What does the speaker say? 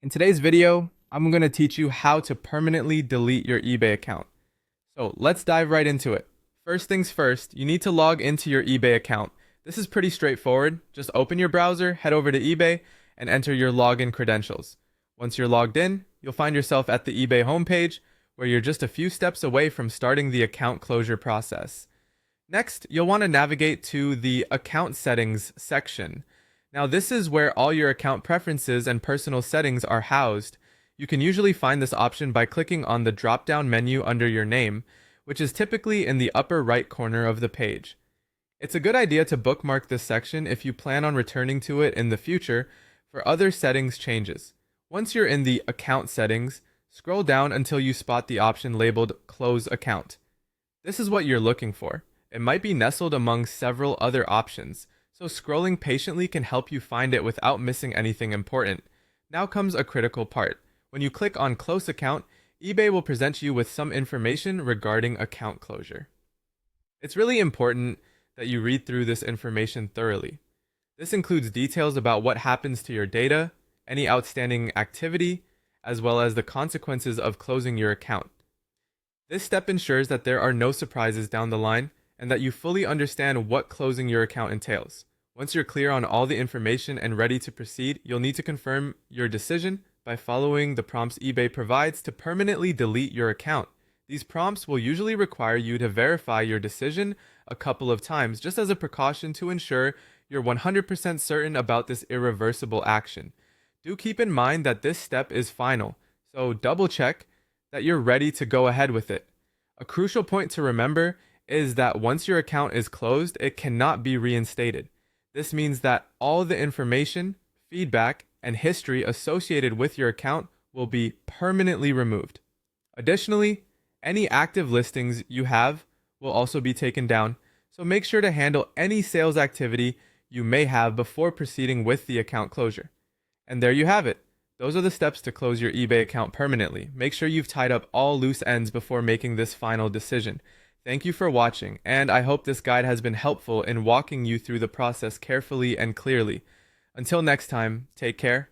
In today's video, I'm going to teach you how to permanently delete your eBay account. So let's dive right into it. First things first, you need to log into your eBay account. This is pretty straightforward. Just open your browser, head over to eBay, and enter your login credentials. Once you're logged in, you'll find yourself at the eBay homepage, where you're just a few steps away from starting the account closure process. Next, you'll want to navigate to the Account Settings section. Now, this is where all your account preferences and personal settings are housed. You can usually find this option by clicking on the drop-down menu under your name, which is typically in the upper right corner of the page. It's a good idea to bookmark this section if you plan on returning to it in the future for other settings changes. Once you're in the Account Settings, scroll down until you spot the option labeled Close Account. This is what you're looking for. It might be nestled among several other options, so scrolling patiently can help you find it without missing anything important. Now comes a critical part. When you click on Close Account, eBay will present you with some information regarding account closure. It's really important that you read through this information thoroughly. This includes details about what happens to your data, any outstanding activity, as well as the consequences of closing your account. This step ensures that there are no surprises down the line, and that you fully understand what closing your account entails. Once you're clear on all the information and ready to proceed, you'll need to confirm your decision by following the prompts eBay provides to permanently delete your account. These prompts will usually require you to verify your decision a couple of times, just as a precaution to ensure you're 100% certain about this irreversible action. Do keep in mind that this step is final, so double check that you're ready to go ahead with it. A crucial point to remember is that once your account is closed, it cannot be reinstated. This means that all the information, feedback, and history associated with your account will be permanently removed. Additionally, any active listings you have will also be taken down, so make sure to handle any sales activity you may have before proceeding with the account closure. And there you have it. Those are the steps to close your eBay account permanently. Make sure you've tied up all loose ends before making this final decision. Thank you for watching, and I hope this guide has been helpful in walking you through the process carefully and clearly. Until next time, take care.